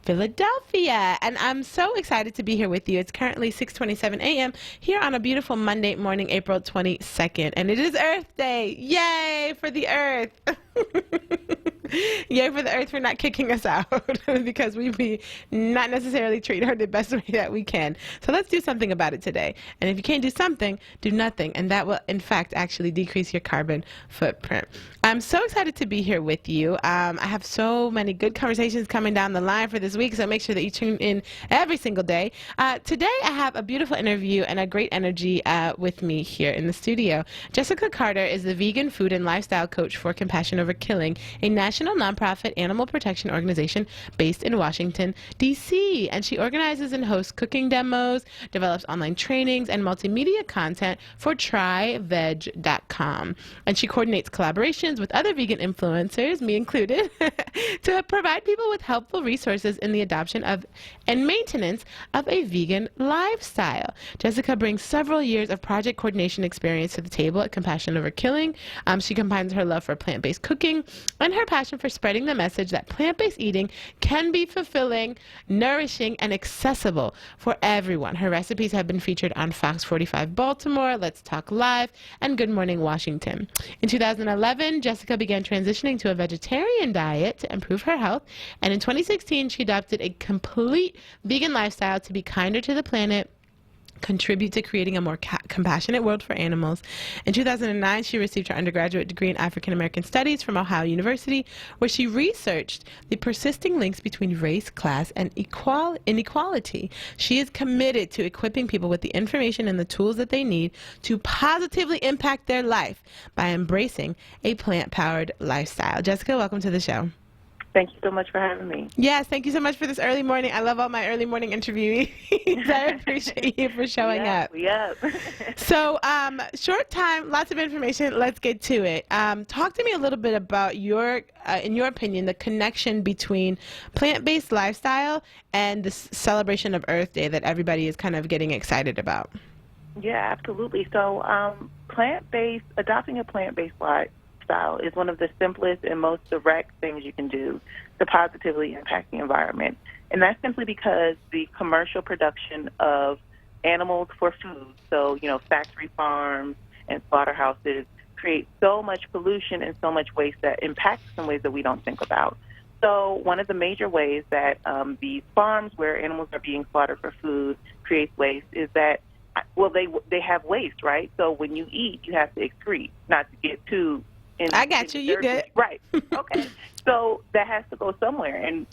Philadelphia, and I'm so excited to be here with you. It's currently 6:27 a.m. here on a beautiful Monday morning, April 22nd, and it is Earth Day. Yay for the Earth! Yay for the Earth for not kicking us out because we not necessarily treat her the best way that we can. So let's do something about it today. And if you can't do something, do nothing, and that will in fact actually decrease your carbon footprint. I'm so excited to be here with you. I have so many good conversations coming down the line for this week, so make sure that you tune in every single day. Today I have a beautiful interview and a great energy with me here in the studio. Jessica Carter is the vegan food and lifestyle coach for Compassion Over Killing, a national nonprofit animal protection organization based in Washington, D.C. And she organizes and hosts cooking demos, develops online trainings, and multimedia content for tryveg.com. And she coordinates collaborations with other vegan influencers, me included, to provide people with helpful resources in the adoption of and maintenance of a vegan lifestyle. Jessica brings several years of project coordination experience to the table at Compassion Over Killing. She combines her love for plant-based cooking and her passion for spreading the message that plant-based eating can be fulfilling, nourishing, and accessible for everyone. Her recipes have been featured on Fox 45 Baltimore, Let's Talk Live, and Good Morning Washington. In 2011, Jessica began transitioning to a vegetarian diet to improve her health, and in 2016, she adopted a complete vegan lifestyle to be kinder to the planet, contribute to creating a more compassionate world for animals. In 2009, she received her undergraduate degree in African American Studies from Ohio University, where she researched the persisting links between race, class, and inequality. She is committed to equipping people with the information and the tools that they need to positively impact their life by embracing a plant-powered lifestyle. Jessica, welcome to the show. Thank you so much for having me. Yes, thank you so much for this early morning. I love all my early morning interviewees. I appreciate you for showing up. So, short time, lots of information. Let's get to it. Talk to me a little bit about your, in your opinion, the connection between plant-based lifestyle and the celebration of Earth Day that everybody is kind of getting excited about. Yeah, absolutely. So, adopting a plant-based lifestyle is one of the simplest and most direct things you can do to positively impact the environment. And that's simply because the commercial production of animals for food, so, factory farms and slaughterhouses, create so much pollution and so much waste that impacts in ways that we don't think about. So one of the major ways that these farms where animals are being slaughtered for food creates waste is that, well, they have waste, right? So when you eat, you have to excrete, not to get too I got you. You good. Right. Okay. So that has to go somewhere. And,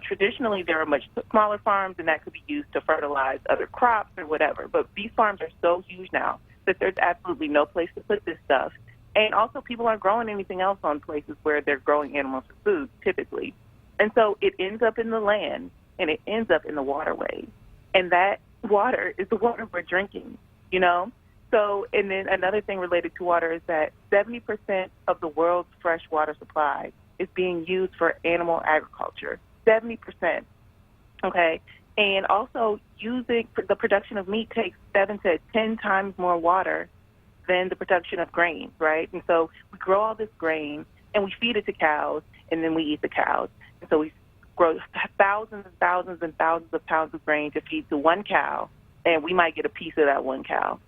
traditionally there are much smaller farms, and that could be used to fertilize other crops or whatever. But these farms are so huge now that there's absolutely no place to put this stuff. And also people aren't growing anything else on places where they're growing animals for food, typically. And so it ends up in the land, and it ends up in the waterways. And that water is the water we're drinking, So, and then another thing related to water is that 70% of the world's fresh water supply is being used for animal agriculture. 70%. Okay? And also, the production of meat takes 7 to 10 times more water than the production of grains, right? And so we grow all this grain, and we feed it to cows, and then we eat the cows. And so we grow thousands and thousands and thousands of pounds of grain to feed to one cow, and we might get a piece of that one cow.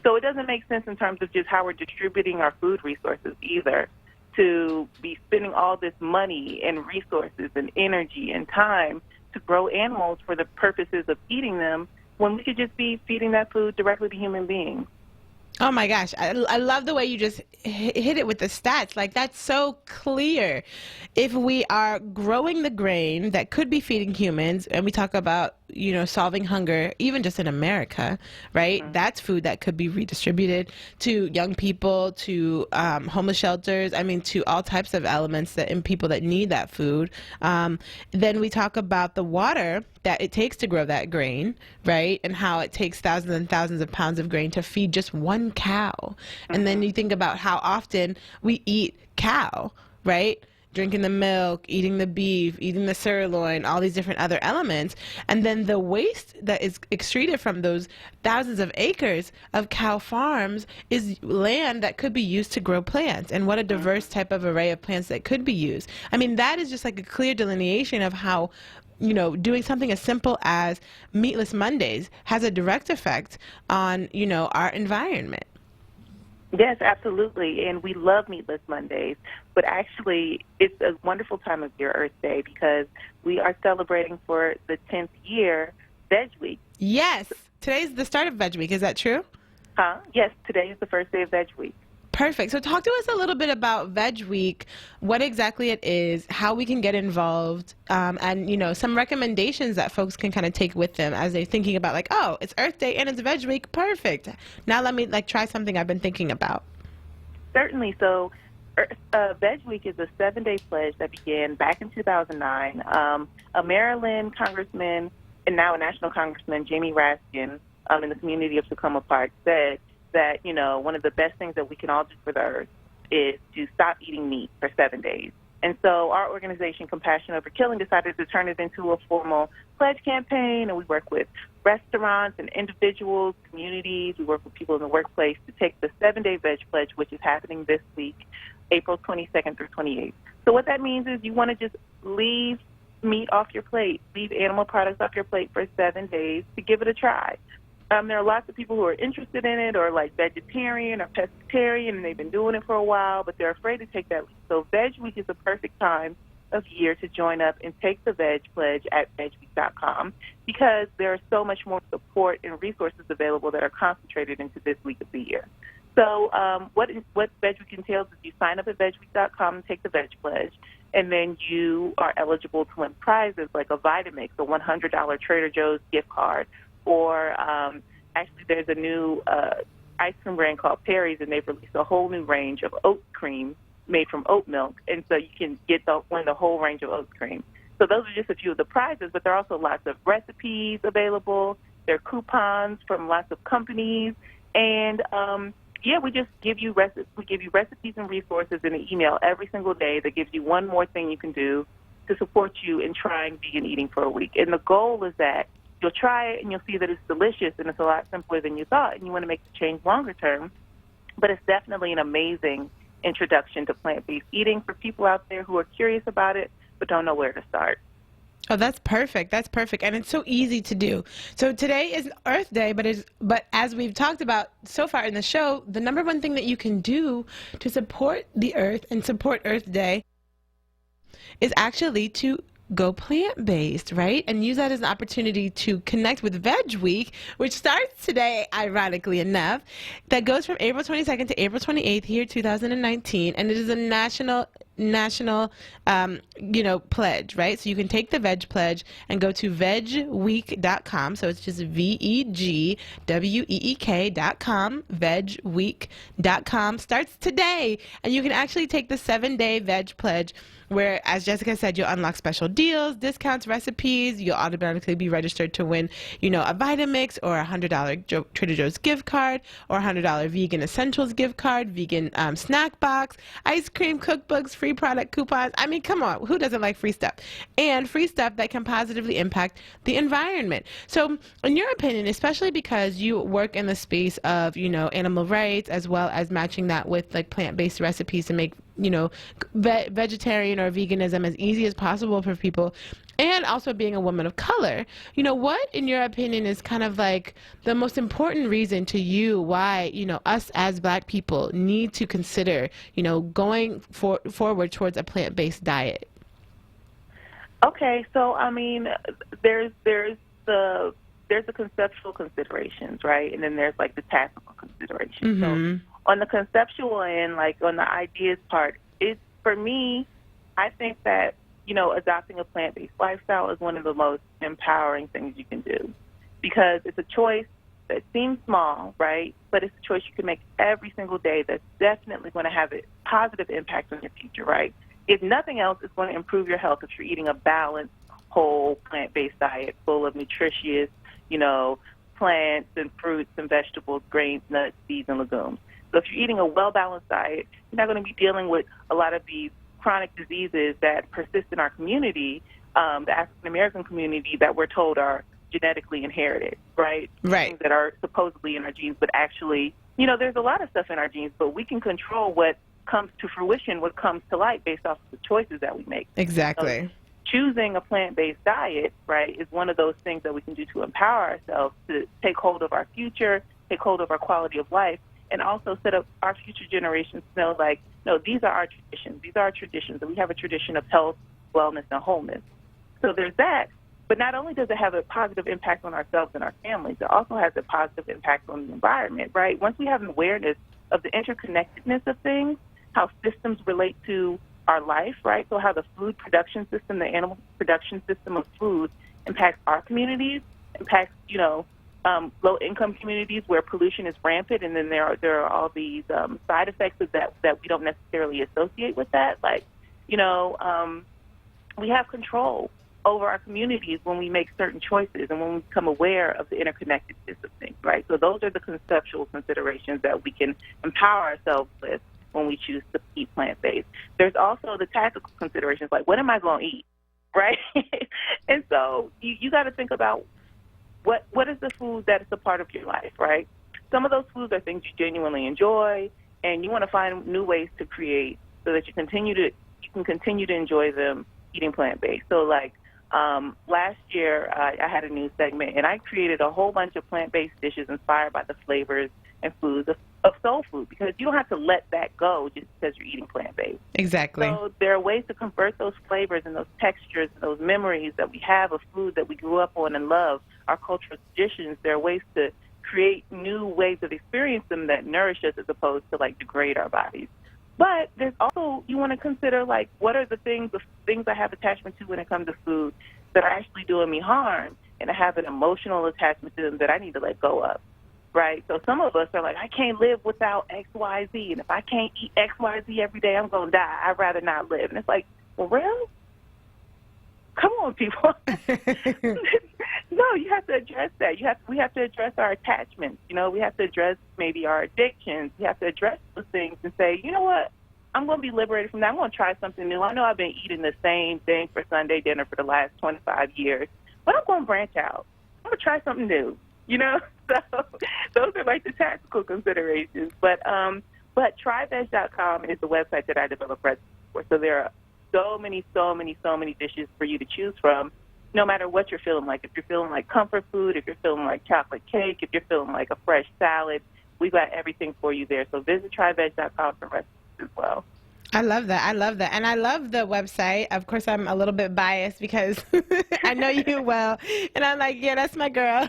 So it doesn't make sense in terms of just how we're distributing our food resources either, to be spending all this money and resources and energy and time to grow animals for the purposes of eating them when we could just be feeding that food directly to human beings. Oh my gosh, I love the way you just hit it with the stats. Like, that's so clear. If we are growing the grain that could be feeding humans, and we talk about, solving hunger, even just in America, right? Mm-hmm. That's food that could be redistributed to young people, to homeless shelters, to all types of elements and people that need that food. Then we talk about the water that it takes to grow that grain, right? And how it takes thousands and thousands of pounds of grain to feed just one cow. Mm-hmm. And then you think about how often we eat cow, right? Drinking the milk, eating the beef, eating the sirloin, all these different other elements. And then the waste that is extruded from those thousands of acres of cow farms is land that could be used to grow plants. And what a diverse type of array of plants that could be used. That is just like a clear delineation of how doing something as simple as meatless Mondays has a direct effect on, our environment. Yes, absolutely. And we love Meatless Mondays. But actually, it's a wonderful time of year, Earth Day, because we are celebrating for the 10th year Veg Week. Yes. Today's the start of Veg Week. Is that true? Yes, today is the first day of Veg Week. Perfect. So talk to us a little bit about Veg Week, what exactly it is, how we can get involved, and, some recommendations that folks can kind of take with them as they're thinking about like, oh, it's Earth Day and it's Veg Week. Perfect. Now let me try something I've been thinking about. Certainly. So Veg Week is a 7-day pledge that began back in 2009. A Maryland congressman and now a national congressman, Jamie Raskin, in the community of Tacoma Park, said that, one of the best things that we can all do for the earth is to stop eating meat for 7 days. And so our organization, Compassion Over Killing, decided to turn it into a formal pledge campaign, and we work with restaurants and individuals, communities. We work with people in the workplace to take the 7-day veg pledge, which is happening this week, April 22nd through 28th. So what that means is you want to just leave meat off your plate, leave animal products off your plate for 7 days to give it a try. There are lots of people who are interested in it or like vegetarian or pescatarian, and they've been doing it for a while, but they're afraid to take that leap. So Veg Week is the perfect time of year to join up and take the Veg Pledge at vegweek.com because there is so much more support and resources available that are concentrated into this week of the year. So what Veg Week entails is you sign up at vegweek.com and take the Veg Pledge, and then you are eligible to win prizes like a Vitamix, a $100 Trader Joe's gift card, or actually there's a new ice cream brand called Perry's, and they've released a whole new range of oat cream made from oat milk, and so you can win the whole range of oat cream. So those are just a few of the prizes, but there are also lots of recipes available. There are coupons from lots of companies, and we just give you recipes and resources in an email every single day that gives you one more thing you can do to support you in trying vegan eating for a week. And the goal is that you'll try it and you'll see that it's delicious and it's a lot simpler than you thought, and you want to make the change longer term. But it's definitely an amazing introduction to plant-based eating for people out there who are curious about it but don't know where to start. Oh, that's perfect. That's perfect. And it's so easy to do. So today is Earth Day, but as we've talked about so far in the show, the number one thing that you can do to support the earth and support Earth Day is actually to go plant-based, right? And use that as an opportunity to connect with Veg Week, which starts today, ironically enough, that goes from April 22nd to April 28th here, 2019, and it is a national pledge, right? So you can take the Veg Pledge and go to vegweek.com. So it's just VEGWEEK.com, vegweek.com. Starts today, and you can actually take the 7-day Veg Pledge, where, as Jessica said, you'll unlock special deals, discounts, recipes. You'll automatically be registered to win, a Vitamix or a $100 Trader Joe's gift card or a $100 Vegan Essentials gift card, vegan snack box, ice cream, cookbooks, free product coupons. I mean, come on, who doesn't like free stuff? And free stuff that can positively impact the environment. So, in your opinion, especially because you work in the space of, animal rights, as well as matching that with like plant-based recipes to make vegetarian or veganism as easy as possible for people, and also being a woman of color, what, in your opinion, is kind of like the most important reason to you why, us as Black people need to consider, going forward towards a plant-based diet? Okay, so I mean, there's the conceptual considerations, right, and then there's like the tactical considerations. Mm-hmm. So on the conceptual end, like on the ideas part, for me, I think that, adopting a plant-based lifestyle is one of the most empowering things you can do because it's a choice that seems small, right? But it's a choice you can make every single day that's definitely going to have a positive impact on your future, right? If nothing else, it's going to improve your health if you're eating a balanced, whole, plant-based diet full of nutritious, plants and fruits and vegetables, grains, nuts, seeds, and legumes. So if you're eating a well-balanced diet, you're not going to be dealing with a lot of these chronic diseases that persist in our community, the African-American community, that we're told are genetically inherited, right? Right. Things that are supposedly in our genes, but actually, there's a lot of stuff in our genes, but we can control what comes to fruition, what comes to light based off of the choices that we make. Exactly. choosing a plant-based diet, right, is one of those things that we can do to empower ourselves to take hold of our future, take hold of our quality of life, and also set up our future generations to know, like, no, these are our traditions. These are our traditions, and we have a tradition of health, wellness, and wholeness. So there's that. But not only does it have a positive impact on ourselves and our families, it also has a positive impact on the environment, right? Once we have an awareness of the interconnectedness of things, how systems relate to our life, right? So how the food production system, the animal production system of food impacts our communities, impacts, low-income communities where pollution is rampant, and then there are all these side effects of that we don't necessarily associate with that. Like, we have control over our communities when we make certain choices and when we become aware of the interconnectedness of things, right? So those are the conceptual considerations that we can empower ourselves with when we choose to eat plant-based. There's also the tactical considerations, like, what am I going to eat, right? And so you got to think about what is the food that is a part of your life, right? Some of those foods are things you genuinely enjoy, and you want to find new ways to create so that you can continue to enjoy them eating plant-based. So, like, last year I had a new segment, and I created a whole bunch of plant-based dishes inspired by the flavors and foods of soul food, because you don't have to let that go just because you're eating plant-based. Exactly. So there are ways to convert those flavors and those textures and those memories that we have of food that we grew up on and love, our cultural traditions. There are ways to create new ways of experiencing them that nourish us as opposed to, like, degrade our bodies. But there's also, you want to consider, like, what are the things I have attachment to when it comes to food that are actually doing me harm, and I have an emotional attachment to them that I need to let go of, right? So some of us are like, I can't live without X, Y, Z, and if I can't eat X, Y, Z every day, I'm going to die. I'd rather not live. And it's like, well, really? Come on, people. No, you have to address that. We have to address our attachments. We have to address maybe our addictions. We have to address those things and say, you know what? I'm going to be liberated from that. I'm going to try something new. I know I've been eating the same thing for Sunday dinner for the last 25 years, but I'm going to branch out. I'm going to try something new. So those are, like, the tactical considerations. But tryveg.com is the website that I developed recipes for. So there are so many dishes for you to choose from, no matter what you're feeling like. If you're feeling like comfort food, if you're feeling like chocolate cake, if you're feeling like a fresh salad, we've got everything for you there. So visit tryveg.com for recipes as well. I love that. And I love the website. Of course, I'm a little bit biased because I know you well. And I'm like, yeah, that's my girl.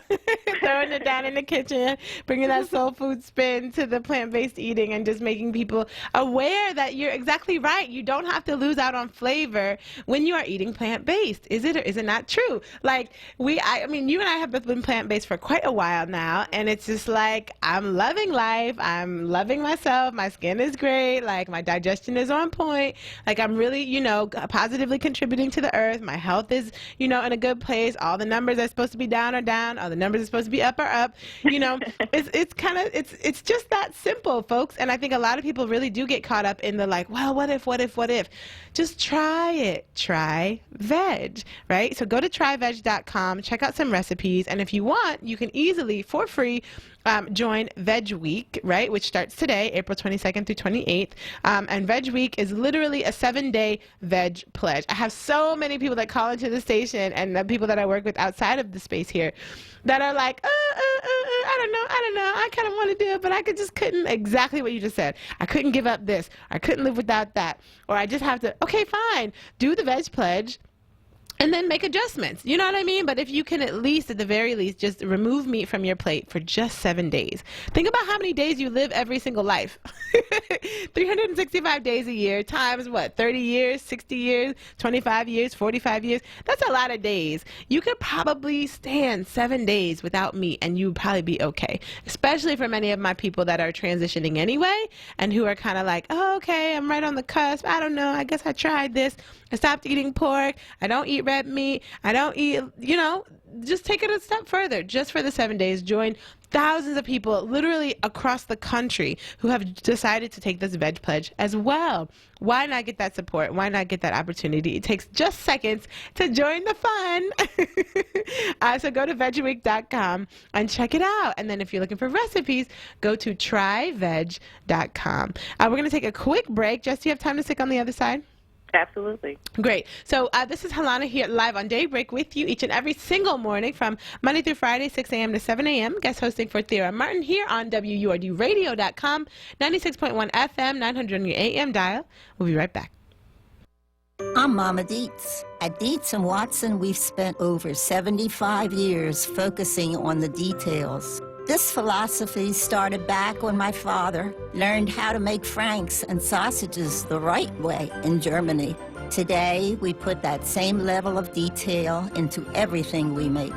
Throwing it down in the kitchen, bringing that soul food spin to the plant-based eating, and just making people aware that you're exactly right. You don't have to lose out on flavor when you are eating plant-based. Is it or is it not true? Like, I mean, you and I have both been plant-based for quite a while now. And it's just like, I'm loving life. I'm loving myself. My skin is great. Like, my digestion is on point. Like, I'm really, positively contributing to the earth. My health is, in a good place. All the numbers are supposed to be down are down. All the numbers are supposed to be up are up. It's just that simple, folks. And I think a lot of people really do get caught up in the, like, well, what if? Just try it. Try veg, right? So go to tryveg.com, check out some recipes. And if you want, you can easily, for free, join Veg Week, right, which starts today, April 22nd through 28th. And Veg Week is literally a 7-day veg pledge. I have so many people that call into the station, and the people that I work with outside of the space here, that are like, I don't know. I kind of want to do it, but I couldn't, exactly what you just said. I couldn't give up this. I couldn't live without that. Or I just have to, okay, fine, do the veg pledge, and then make adjustments. You know what I mean? But if you can at the very least, just remove meat from your plate for just 7 days. Think about how many days you live every single life. 365 days a year times what? 30 years, 60 years, 25 years, 45 years. That's a lot of days. You could probably stand 7 days without meat and you'd probably be okay. Especially for many of my people that are transitioning anyway and who are kind of like, oh, okay, I'm right on the cusp. I don't know. I guess I tried this. I stopped eating pork. I don't eat red meat. I don't eat, just take it a step further. Just for the 7 days, join thousands of people literally across the country who have decided to take this veg pledge as well. Why not get that support? Why not get that opportunity? It takes just seconds to join the fun. So go to vegweek.com and check it out. And then if you're looking for recipes, go to tryveg.com. We're going to take a quick break. Jess, do you have time to stick on the other side? Absolutely. Great. So this is Helana here live on Daybreak with you each and every single morning from Monday through Friday, 6 a.m. to 7 a.m. Guest hosting for Thera Martin here on WURDradio.com, 96.1 FM, 900 on your AM dial. We'll be right back. I'm Mama Dietz. At Dietz & Watson, we've spent over 75 years focusing on the details. This philosophy started back when my father learned how to make franks and sausages the right way in Germany. Today, we put that same level of detail into everything we make.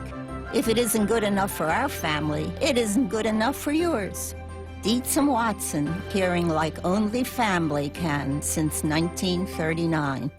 If it isn't good enough for our family, it isn't good enough for yours. Dietz & Watson, caring like only family can since 1939.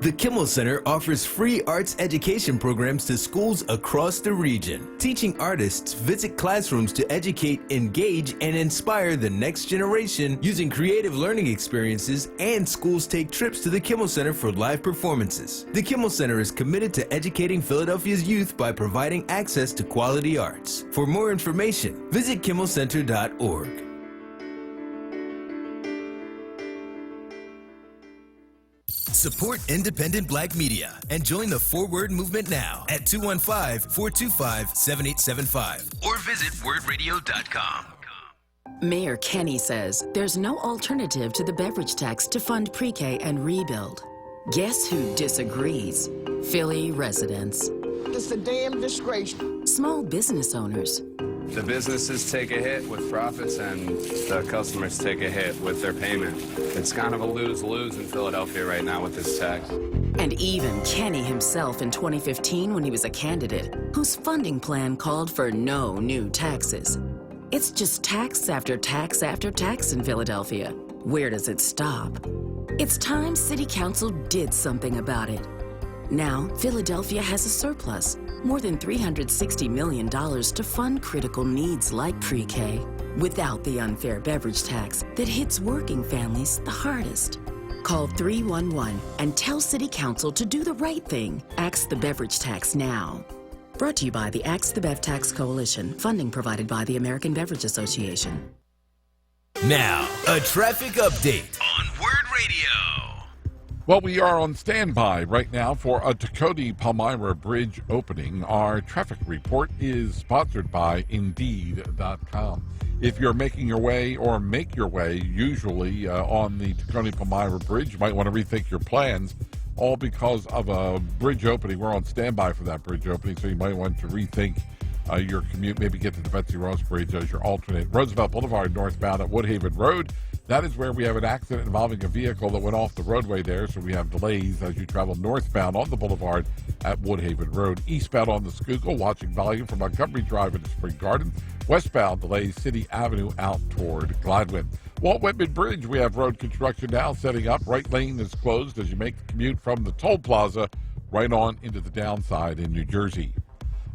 The Kimmel Center offers free arts education programs to schools across the region. Teaching artists visit classrooms to educate, engage, and inspire the next generation using creative learning experiences, and schools take trips to the Kimmel Center for live performances. The Kimmel Center is committed to educating Philadelphia's youth by providing access to quality arts. For more information, visit kimmelcenter.org. Support independent black media and join the 4WORD movement now at 215-425-7875 or visit wordradio.com. Mayor Kenny says there's no alternative to the beverage tax to fund pre-K and rebuild. Guess who disagrees? Philly residents. It's a damn disgrace. Small business owners. The businesses take a hit with profits and the customers take a hit with their payment. It's kind of a lose-lose in Philadelphia right now with this tax. And even Kenny himself in 2015 when he was a candidate, whose funding plan called for no new taxes. It's just tax after tax after tax in Philadelphia. Where does it stop? It's time City Council did something about it. Now, Philadelphia has a surplus, more than $360 million to fund critical needs like pre-K, without the unfair beverage tax that hits working families the hardest. Call 311 and tell City Council to do the right thing. Axe the beverage tax now. Brought to you by the Axe the Bev Tax Coalition, funding provided by the American Beverage Association. Now, a traffic update on Word Radio. Well, we are on standby right now for a Tacony-Palmyra Bridge opening. Our traffic report is sponsored by Indeed.com. If you're making your way or make your way usually on the Tacony-Palmyra Bridge, you might want to rethink your plans, all because of a bridge opening. We're on standby for that bridge opening, so you might want to rethink your commute, maybe get to the Betsy Ross Bridge as your alternate. Roosevelt Boulevard northbound at Woodhaven Road. That is where we have an accident involving a vehicle that went off the roadway there, so we have delays as you travel northbound on the boulevard at Woodhaven Road. Eastbound on the Schuylkill, watching volume from Montgomery Drive into Spring Garden. Westbound delays City Avenue out toward Gladwin. Walt Whitman Bridge, we have road construction now setting up. Right lane is closed as you make the commute from the toll plaza right on into the downside in New Jersey.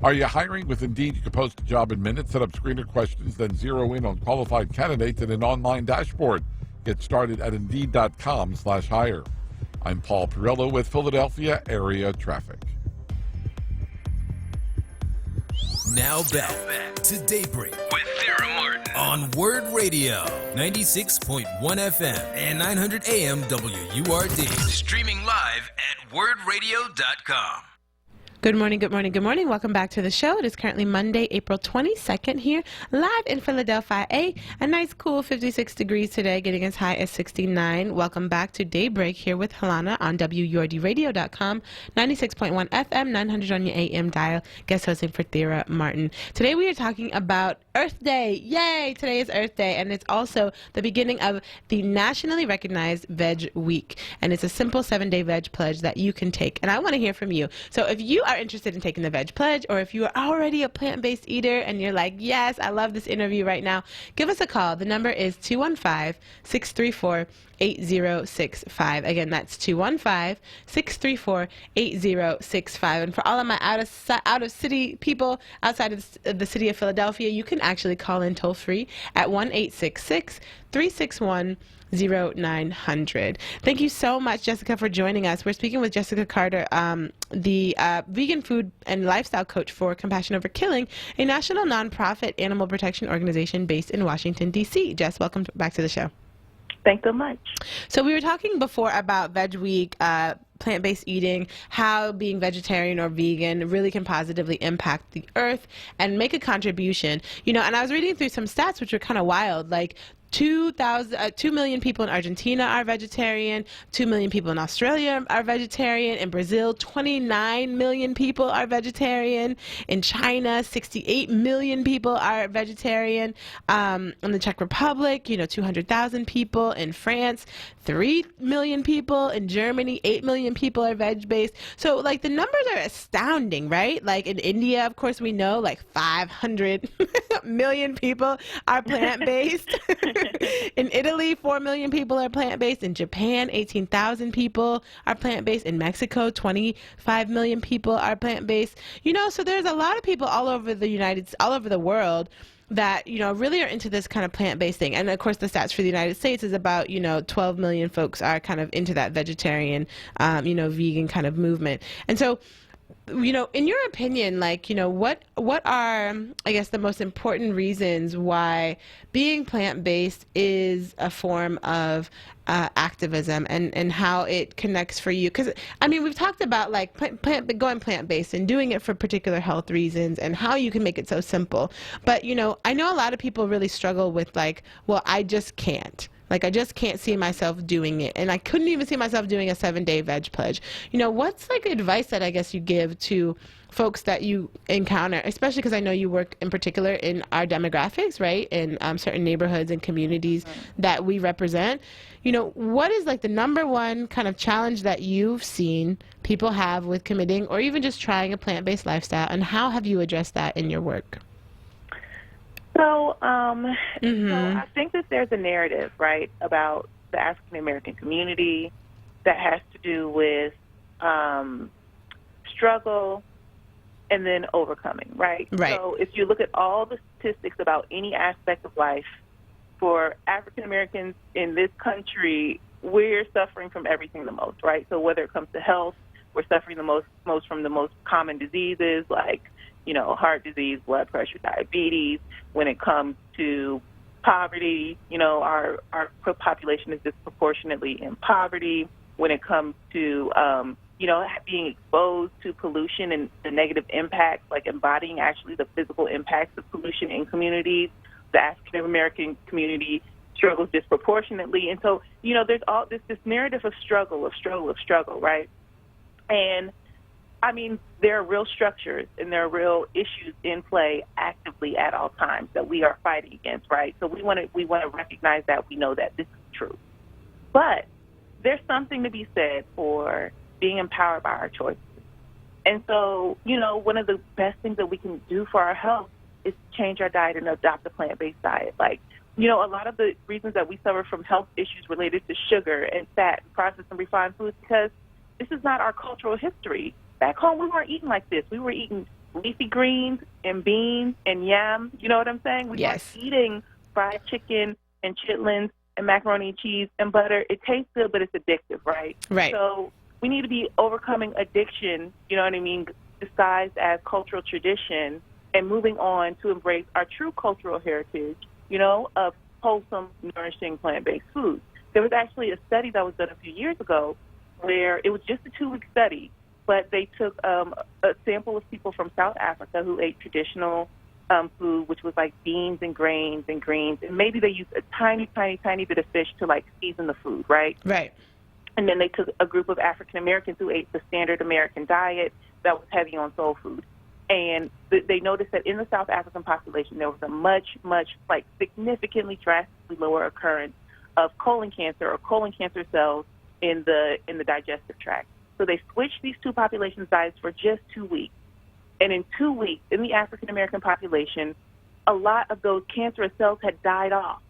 Are you hiring? With Indeed, you can post a job in minutes, set up screener questions, then zero in on qualified candidates in an online dashboard. Get started at Indeed.com/hire. I'm Paul Pirillo with Philadelphia area traffic. Now back to Daybreak with Thera Martin on Word Radio, 96.1 FM and 900 AM WURD. Streaming live at wordradio.com. Good morning, good morning, good morning. Welcome back to the show. It is currently Monday, April 22nd here, live in Philadelphia. A nice cool 56 degrees today, getting as high as 69. Welcome back to Daybreak here with Helana on WURDradio.com, 96.1 FM, 900 on your AM dial. Guest hosting for Thera Martin. Today we are talking about Earth Day. Yay! Today is Earth Day, and it's also the beginning of the nationally recognized Veg Week. And it's a simple 7-day veg pledge that you can take. And I want to hear from you. So if you are interested in taking the Veg Pledge, or if you are already a plant-based eater and you're like, yes, I love this interview right now, give us a call. The number is 215-634-8065. Again, that's 215-634-8065. And for all of my out-of-city people outside of the city of Philadelphia, you can actually call in toll-free at 1-866-361-0900. Thank you so much, Jessica, for joining us. We're speaking with Jessica Carter, the vegan food and lifestyle coach for Compassion Over Killing, a national nonprofit animal protection organization based in Washington, D.C. Jess, welcome back to the show. Thanks so much. So we were talking before about Veg Week, plant-based eating, how being vegetarian or vegan really can positively impact the earth and make a contribution. And I was reading through some stats which were kind of wild, like 2 million people in Argentina are vegetarian, 2 million people in Australia are vegetarian, in Brazil 29 million people are vegetarian, in China 68 million people are vegetarian, in the Czech Republic 200,000 people, in France 3 million people, in Germany 8 million people are veg-based. So like the numbers are astounding, right? Like in India, of course, we know like 500 million people are plant-based. In Italy, 4 million people are plant-based. In Japan, 18,000 people are plant-based. In Mexico, 25 million people are plant-based. So there's a lot of people all over the world that really are into this kind of plant-based thing. And of course the stats for the United States is about 12 million folks are kind of into that vegetarian vegan kind of movement. And so in your opinion, what are, I guess, the most important reasons why being plant-based is a form of activism, and how it connects for you? Because, we've talked about going plant-based and doing it for particular health reasons and how you can make it so simple. But, I know a lot of people really struggle with well, I just can't. I just can't see myself doing it. And I couldn't even see myself doing a 7-day veg pledge. What's advice that I guess you give to folks that you encounter, especially because I know you work in particular in our demographics, right? In certain neighborhoods and communities that we represent. What is the number one kind of challenge that you've seen people have with committing or even just trying a plant-based lifestyle, and how have you addressed that in your work? So I think that there's a narrative, right, about the African American community that has to do with struggle and then overcoming, right? Right. So if you look at all the statistics about any aspect of life, for African Americans in this country, we're suffering from everything the most, right? So whether it comes to health, we're suffering the most from the most common diseases like heart disease, blood pressure, diabetes. When it comes to poverty, our population is disproportionately in poverty. When it comes to, being exposed to pollution and the negative impacts, like embodying actually the physical impacts of pollution in communities, the African American community struggles disproportionately. And so, there's all this narrative of struggle, right? And there are real structures and there are real issues in play actively at all times that we are fighting against, right? So we want to recognize that. We know that this is true. But there's something to be said for being empowered by our choices. And so, one of the best things that we can do for our health is change our diet and adopt a plant-based diet. A lot of the reasons that we suffer from health issues related to sugar and fat and processed and refined foods because this is not our cultural history. Back home, we weren't eating like this. We were eating leafy greens and beans and yam. You know what I'm saying? We weren't eating fried chicken and chitlins and macaroni and cheese and butter. It tastes good, but it's addictive, right? Right. So we need to be overcoming addiction, disguised as cultural tradition, and moving on to embrace our true cultural heritage, of wholesome, nourishing, plant-based foods. There was actually a study that was done a few years ago where it was just a 2-week study, but they took a sample of people from South Africa who ate traditional food, which was like beans and grains and greens, and maybe they used a tiny, tiny, tiny bit of fish to season the food, right? Right. And then they took a group of African Americans who ate the standard American diet that was heavy on soul food. And they noticed that in the South African population, there was a much, significantly drastically lower occurrence of colon cancer or colon cancer cells in the digestive tract. So they switched these two populations' diets for just 2 weeks. And in 2 weeks, in the African American population, a lot of those cancerous cells had died off.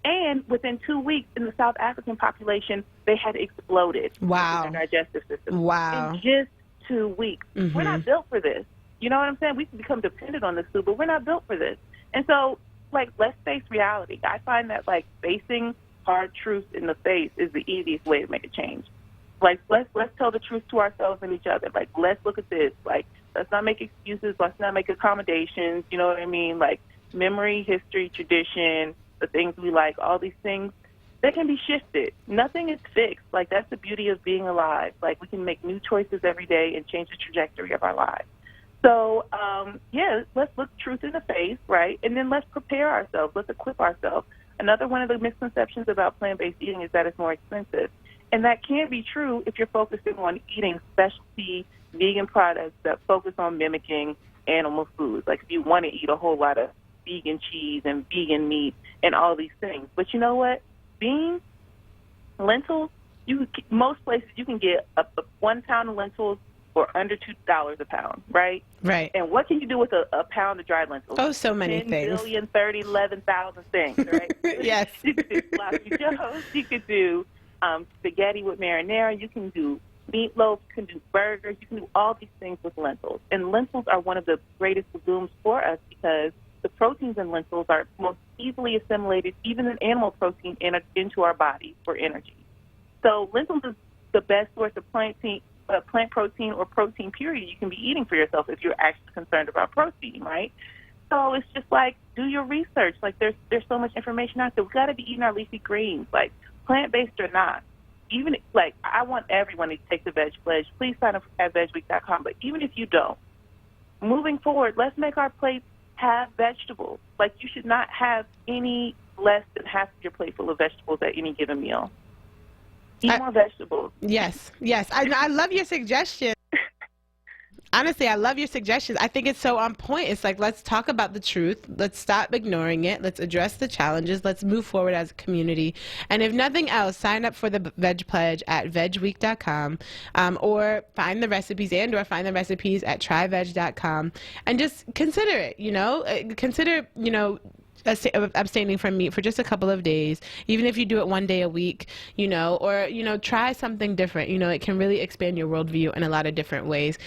And within 2 weeks, in the South African population, they had exploded. Wow. In their digestive system. Wow. In just 2 weeks. Mm-hmm. We're not built for this. You know what I'm saying? We can become dependent on this food, but we're not built for this. And so, let's face reality. I find that, facing hard truths in the face is the easiest way to make a change. Let's tell the truth to ourselves and each other. Let's look at this. Let's not make excuses. Let's not make accommodations. You know what I mean? Memory, history, tradition, the things we like, all these things, they can be shifted. Nothing is fixed. Like, that's the beauty of being alive. Like, we can make new choices every day and change the trajectory of our lives. So, let's look truth in the face, right? And then let's prepare ourselves. Let's equip ourselves. Another one of the misconceptions about plant-based eating is that it's more expensive. And that can be true if you're focusing on eating specialty vegan products that focus on mimicking animal foods. Like, if you want to eat a whole lot of vegan cheese and vegan meat and all these things. But you know what? Beans, lentils, most places you can get a 1 pound of lentils for under $2 a pound, right? Right. And what can you do with a pound of dried lentils? Oh, so many 10 things. 10 billion, 30, 11,000 things, right? Yes. You could do sloppy joes. You could do spaghetti with marinara. You can do meatloaf. You can do burgers. You can do all these things with lentils. And lentils are one of the greatest legumes for us because the proteins in lentils are most easily assimilated, even in animal protein, into our body for energy. So lentils is the best source of plant protein or protein period you can be eating for yourself if you're actually concerned about protein, right? So it's just like, do your research. Like, there's so much information out there. We've got to be eating our leafy greens, like plant-based or not. Even, like, I want everyone to take the Veg Pledge. Please sign up at vegweek.com. But even if you don't, moving forward, let's make our plates have vegetables. Like, you should not have any less than half of your plate full of vegetables at any given meal. Eat more vegetables. Yes. I love your suggestion. Honestly, I love your suggestions. I think it's so on point. It's like, let's talk about the truth. Let's stop ignoring it. Let's address the challenges. Let's move forward as a community. And if nothing else, sign up for the Veg Pledge at vegweek.com, or find the recipes or find the recipes at tryveg.com, and just consider it, consider abstaining from meat for just a couple of days, even if you do it 1 day a week, or try something different. It can really expand your worldview in a lot of different ways.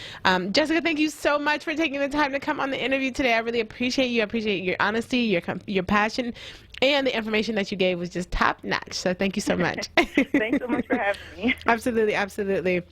Jessica, thank you so much for taking the time to come on the interview today. I really appreciate you. I appreciate your honesty, your passion, and the information that you gave was just top notch. So thank you so much. Thanks so much for having me. Absolutely.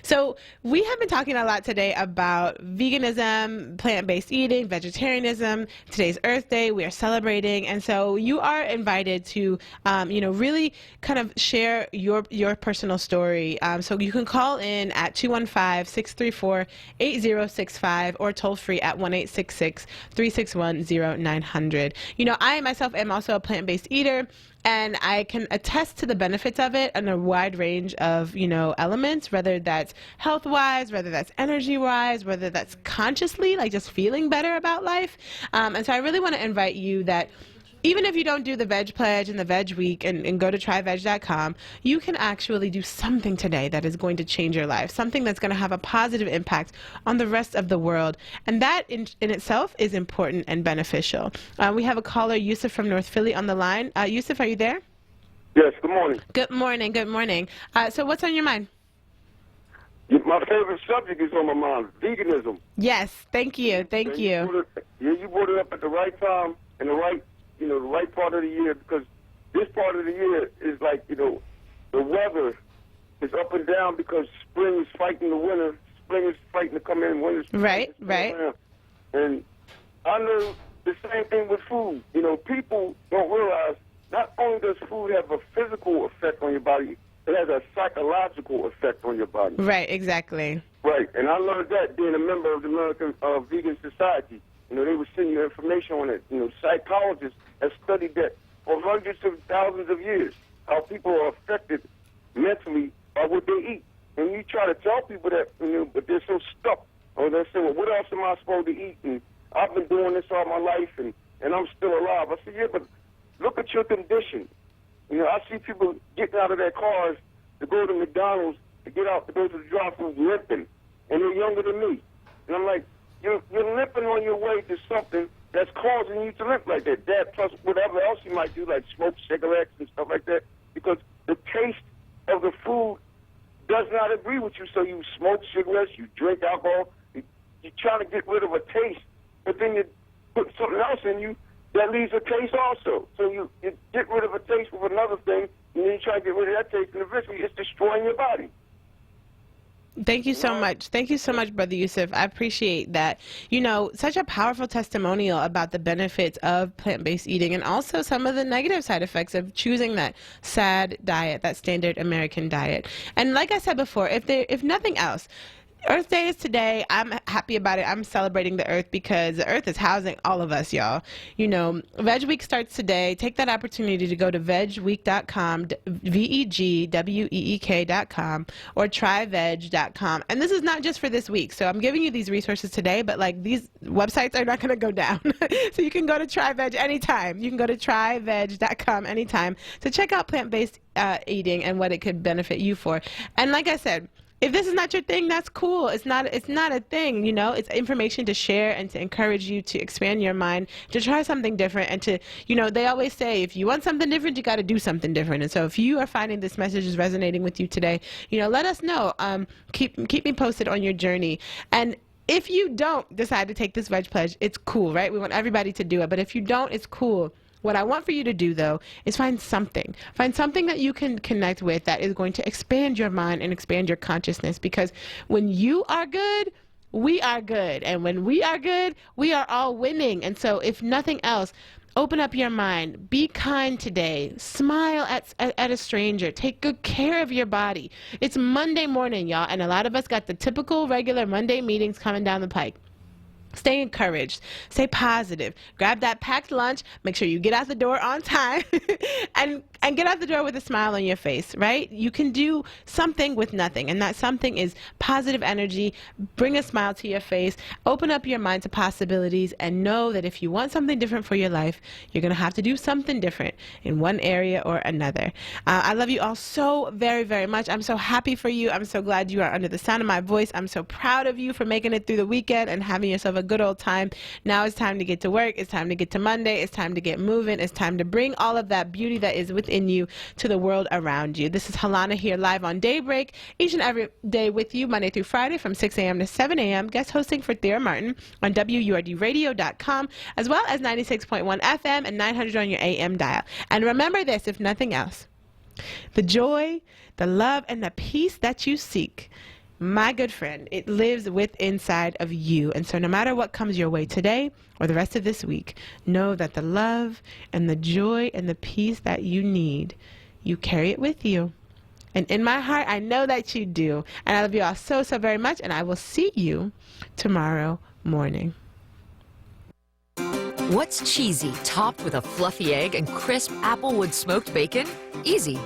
So we have been talking a lot today about veganism, plant-based eating, vegetarianism. Today's Earth Day. We are celebrating. And so you are invited to, really kind of share your personal story. So you can call in at 215-634-8065 or toll free at 1-866-361-0900. I myself am also a plant-based eater, and I can attest to the benefits of it in a wide range of, elements, whether that's health-wise, whether that's energy-wise, whether that's consciously, like just feeling better about life. And so I really want to invite you that even if you don't do the Veg Pledge and the Veg Week and go to tryveg.com, you can actually do something today that is going to change your life, something that's going to have a positive impact on the rest of the world. And that in itself is important and beneficial. We have a caller, Yusuf from North Philly, on the line. Yusuf, are you there? Yes, good morning. Good morning. So what's on your mind? My favorite subject is on my mind, veganism. Yes, thank you. You brought it up at the right time and the right part of the year, because this part of the year is like, the weather is up and down because spring is fighting the winter. Spring is fighting to come in, winter. Right. And I know the same thing with food. People don't realize not only does food have a physical effect on your body, it has a psychological effect on your body. Right, exactly. Right, and I learned that being a member of the American Vegan Society. They would send you information on it. Psychologists have studied that for hundreds of thousands of years, how people are affected mentally by what they eat. And you try to tell people that, but they're so stuck. Or they say, well, what else am I supposed to eat? And I've been doing this all my life, and I'm still alive. I said, yeah, but look at your condition. I see people getting out of their cars to go to McDonald's, to go to the drive-thru limping, and they're younger than me. And I'm like, you're limping on your way to something that's causing you to limp like that. That plus whatever else you might do, like smoke cigarettes and stuff like that, because the taste of the food does not agree with you. So you smoke cigarettes, you drink alcohol, you're trying to get rid of a taste, but then you put something else in you that leaves a taste also. So you get rid of a taste with another thing, and then you try to get rid of that taste, and eventually it's destroying your body. Thank you so much. Thank you so much, Brother Yusuf. I appreciate that. You know, such a powerful testimonial about the benefits of plant-based eating and also some of the negative side effects of choosing that sad diet, that standard American diet. And like I said before, if nothing else, Earth Day is today. I'm happy about it. I'm celebrating the Earth because the Earth is housing all of us, y'all. You know, Veg Week starts today. Take that opportunity to go to vegweek.com, VEGWEEK.com, or tryveg.com. And this is not just for this week. So I'm giving you these resources today, but like these websites are not going to go down. So you can go to TryVeg anytime. You can go to tryveg.com anytime to check out plant-based eating and what it could benefit you for. And like I said, if this is not your thing, that's cool. It's not a thing, you know. It's information to share and to encourage you to expand your mind, to try something different, and to, you know, they always say if you want something different, you got to do something different. And so if you are finding this message is resonating with you today, you know, let us know. Keep me posted on your journey. And if you don't decide to take this Veg Pledge, it's cool, right? We want everybody to do it. But if you don't, it's cool. What I want for you to do, though, is find something that you can connect with that is going to expand your mind and expand your consciousness, because when you are good, we are good. And when we are good, we are all winning. And so if nothing else, open up your mind. Be kind today. Smile at a stranger. Take good care of your body. It's Monday morning, y'all, and a lot of us got the typical regular Monday meetings coming down the pike. Stay encouraged. Stay positive. Grab that packed lunch. Make sure you get out the door on time and get out the door with a smile on your face, right? You can do something with nothing, and that something is positive energy. Bring a smile to your face. Open up your mind to possibilities, and know that if you want something different for your life, you're going to have to do something different in one area or another. I love you all so very, very much. I'm so happy for you. I'm so glad you are under the sound of my voice. I'm so proud of you for making it through the weekend and having yourself a good old time. Now it's time to get to work. It's time to get to Monday. It's time to get moving. It's time to bring all of that beauty that is within you to the world around you. This is Halana here live on Daybreak, each and every day with you, Monday through Friday from 6 a.m. to 7 a.m. Guest hosting for Thea Martin on WURDradio.com, as well as 96.1 FM and 900 on your AM dial. And remember this, if nothing else, the joy, the love, and the peace that you seek, my good friend, it lives inside of you. And so no matter what comes your way today or the rest of this week, know that the love and the joy and the peace that you need, you carry it with you. And in my heart, I know that you do. And I love you all so, so very much. And I will see you tomorrow morning. What's cheesy, topped with a fluffy egg and crisp applewood smoked bacon? Easy.